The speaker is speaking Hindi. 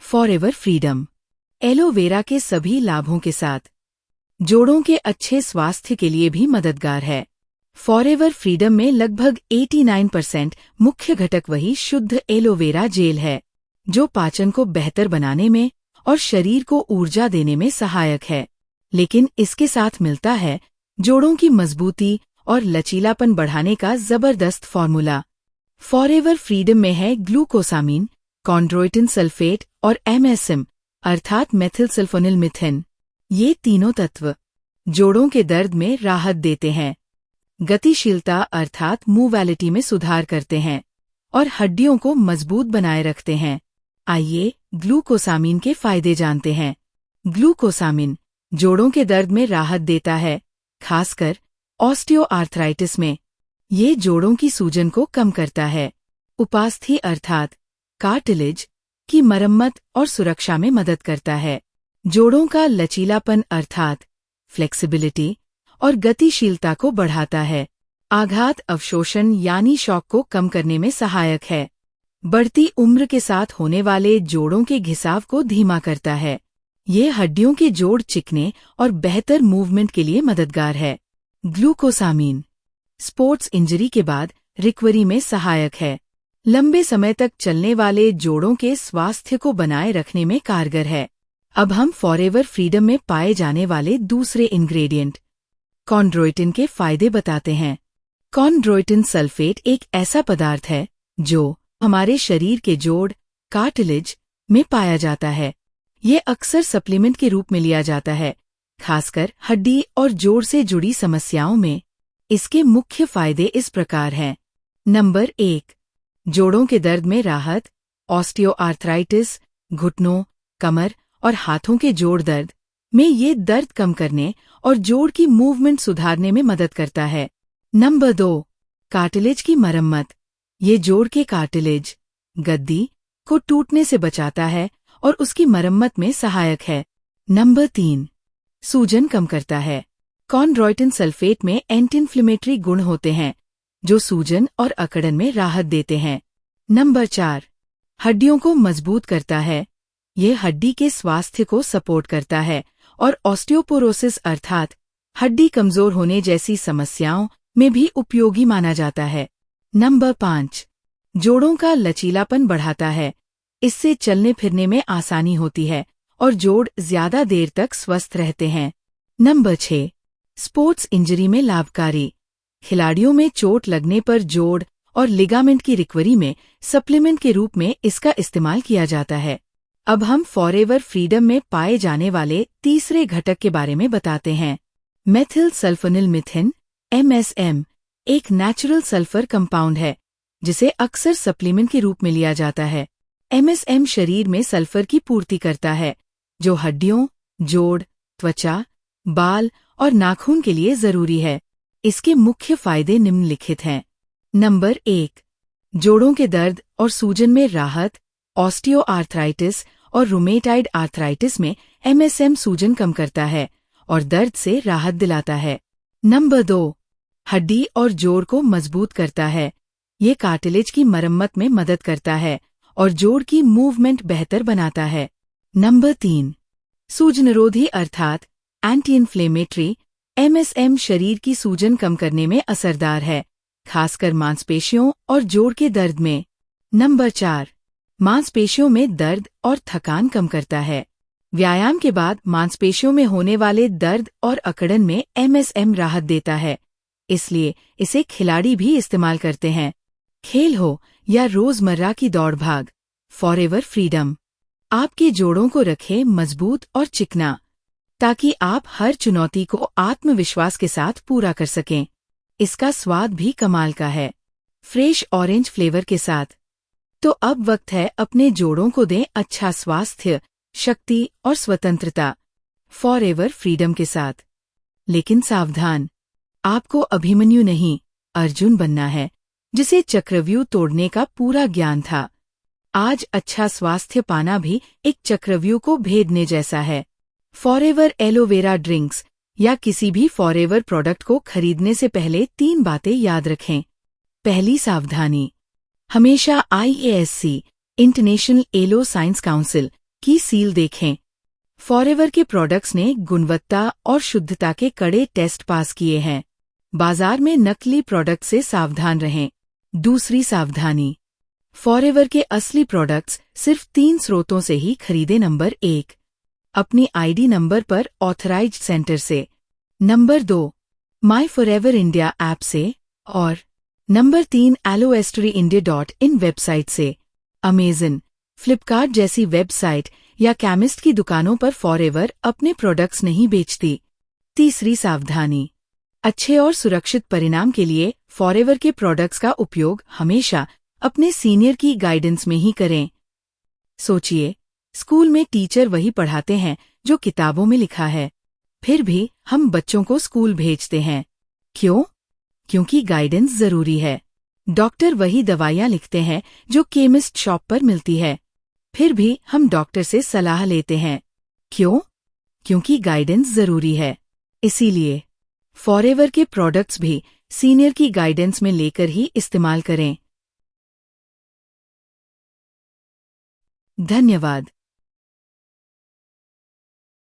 फॉरएवर फ्रीडम एलोवेरा के सभी लाभों के साथ जोड़ों के अच्छे स्वास्थ्य के लिए भी मददगार है। फॉरएवर फ्रीडम में लगभग 89% मुख्य घटक वही शुद्ध एलोवेरा जेल है, जो पाचन को बेहतर बनाने में और शरीर को ऊर्जा देने में सहायक है। लेकिन इसके साथ मिलता है जोड़ों की मजबूती और लचीलापन बढ़ाने का जबरदस्त फॉर्मूला। फॉरएवर फ्रीडम में है ग्लूकोसामीन, कॉन्ड्रोइटिन सल्फेट और MSM अर्थात मेथिलसल्फोनिलमिथेन। ये तीनों तत्व जोड़ों के दर्द में राहत देते हैं, गतिशीलता अर्थात मूवैलिटी में सुधार करते हैं और हड्डियों को मजबूत बनाए रखते हैं। आइए ग्लूकोसामीन के फायदे जानते हैं। ग्लूकोसामीन जोड़ों के दर्द में राहत देता है, खासकर ऑस्टियोआर्थराइटिस में। ये जोड़ों की सूजन को कम करता है। उपास्थि अर्थात कार्टिलेज की मरम्मत और सुरक्षा में मदद करता है। जोड़ों का लचीलापन अर्थात फ्लेक्सिबिलिटी और गतिशीलता को बढ़ाता है। आघात अवशोषण यानी शॉक को कम करने में सहायक है। बढ़ती उम्र के साथ होने वाले जोड़ों के घिसाव को धीमा करता है। ये हड्डियों के जोड़ चिकने और बेहतर मूवमेंट के लिए मददगार है। ग्लूकोसामीन स्पोर्ट्स इंजरी के बाद रिकवरी में सहायक है। लंबे समय तक चलने वाले जोड़ों के स्वास्थ्य को बनाए रखने में कारगर है। अब हम फॉरएवर फ्रीडम में पाए जाने वाले दूसरे इंग्रेडिएंट कॉन्ड्रोइटिन के फायदे बताते हैं। कॉन्ड्रोइटिन सल्फेट एक ऐसा पदार्थ है जो हमारे शरीर के जोड़ कार्टिलेज में पाया जाता है। ये अक्सर सप्लीमेंट के रूप में लिया जाता है, खासकर हड्डी और जोड़ से जुड़ी समस्याओं में। इसके मुख्य फायदे इस प्रकार हैं। नंबर 1, जोड़ों के दर्द में राहत। ऑस्टियोआर्थराइटिस, घुटनों, कमर और हाथों के जोड़ दर्द में ये दर्द कम करने और जोड़ की मूवमेंट सुधारने में मदद करता है। नंबर 2, कार्टिलेज की मरम्मत। ये जोड़ के कार्टिलेज गद्दी को टूटने से बचाता है और उसकी मरम्मत में सहायक है। नंबर 3, सूजन कम करता है। कॉन्ड्रोइटिन सल्फेट में एंटी इन्फ्लेमेटरी गुण होते हैं, जो सूजन और अकड़न में राहत देते हैं। नंबर 4, हड्डियों को मजबूत करता है। ये हड्डी के स्वास्थ्य को सपोर्ट करता है और ऑस्टियोपोरोसिस अर्थात हड्डी कमजोर होने जैसी समस्याओं में भी उपयोगी माना जाता है। नंबर 5, जोड़ों का लचीलापन बढ़ाता है। इससे चलने फिरने में आसानी होती है और जोड़ ज्यादा देर तक स्वस्थ रहते हैं। नंबर 6, स्पोर्ट्स इंजरी में लाभकारी। खिलाड़ियों में चोट लगने पर जोड़ और लिगामेंट की रिकवरी में सप्लीमेंट के रूप में इसका इस्तेमाल किया जाता है। अब हम फॉरएवर फ्रीडम में पाए जाने वाले तीसरे घटक के बारे में बताते हैं। मेथिलसल्फोनिलमिथेन MSM एक नेचुरल सल्फर कंपाउंड है, जिसे अक्सर सप्लीमेंट के रूप में लिया जाता है। MSM शरीर में सल्फर की पूर्ति करता है, जो हड्डियों, जोड़, त्वचा, बाल और नाखून के लिए जरूरी है। इसके मुख्य फायदे निम्नलिखित हैं। नंबर 1, जोड़ों के दर्द और सूजन में राहत। ऑस्टियोआर्थराइटिस और रूमेटाइड आर्थराइटिस में MSM सूजन कम करता है और दर्द से राहत दिलाता है। नंबर 2, हड्डी और जोड़ को मजबूत करता है। ये कार्टिलेज की मरम्मत में मदद करता है और जोड़ की मूवमेंट बेहतर बनाता है। नंबर 3, सूजनरोधी अर्थात एंटी इन्फ्लेमेटरी। MSM शरीर की सूजन कम करने में असरदार है, खासकर मांसपेशियों और जोड़ के दर्द में। नंबर 4, मांसपेशियों में दर्द और थकान कम करता है। व्यायाम के बाद मांसपेशियों में होने वाले दर्द और अकड़न में MSM राहत देता है, इसलिए इसे खिलाड़ी भी इस्तेमाल करते हैं। खेल हो या रोजमर्रा की दौड़ भाग, फॉरएवर फ्रीडम आपके जोड़ों को रखे मजबूत और चिकना, ताकि आप हर चुनौती को आत्मविश्वास के साथ पूरा कर सकें। इसका स्वाद भी कमाल का है, फ्रेश ऑरेंज फ्लेवर के साथ। तो अब वक्त है अपने जोड़ों को दें अच्छा स्वास्थ्य, शक्ति और स्वतंत्रता फॉरएवर फ्रीडम के साथ। लेकिन सावधान, आपको अभिमन्यु नहीं अर्जुन बनना है, जिसे चक्रव्यूह तोड़ने का पूरा ज्ञान था। आज अच्छा स्वास्थ्य पाना भी एक चक्रव्यूह को भेदने जैसा है। फॉरएवर एलोवेरा ड्रिंक्स या किसी भी फॉरएवर प्रोडक्ट को खरीदने से पहले 3 बातें याद रखें। पहली सावधानी, हमेशा IASC international aloe science council की सील देखें। फॉरएवर के प्रोडक्ट्स ने गुणवत्ता और शुद्धता के कड़े टेस्ट पास किए हैं। बाजार में नकली प्रोडक्ट से सावधान रहें। दूसरी सावधानी, फॉरएवर के असली प्रोडक्ट्स सिर्फ 3 स्रोतों से ही खरीदें। नंबर 1, अपनी आईडी नंबर पर ऑथराइज्ड सेंटर से। नंबर 2, माई फॉरएवर इंडिया ऐप से। और नंबर 3, alloestryindia.in वेबसाइट से। अमेज़न, फ्लिपकार्ट जैसी वेबसाइट या केमिस्ट की दुकानों पर फॉरएवर अपने प्रोडक्ट्स नहीं बेचती। तीसरी सावधानी, अच्छे और सुरक्षित परिणाम के लिए फॉरएवर के प्रोडक्ट्स का उपयोग हमेशा अपने सीनियर की गाइडेंस में ही करें। सोचिए, स्कूल में टीचर वही पढ़ाते हैं जो किताबों में लिखा है, फिर भी हम बच्चों को स्कूल भेजते हैं। क्यों? क्योंकि गाइडेंस जरूरी है। डॉक्टर वही दवाइयाँ लिखते हैं जो केमिस्ट शॉप पर मिलती है, फिर भी हम डॉक्टर से सलाह लेते हैं। क्यों? क्योंकि गाइडेंस जरूरी है। इसीलिए फॉरएवर के प्रोडक्ट्स भी सीनियर की गाइडेंस में लेकर ही इस्तेमाल करें। धन्यवाद।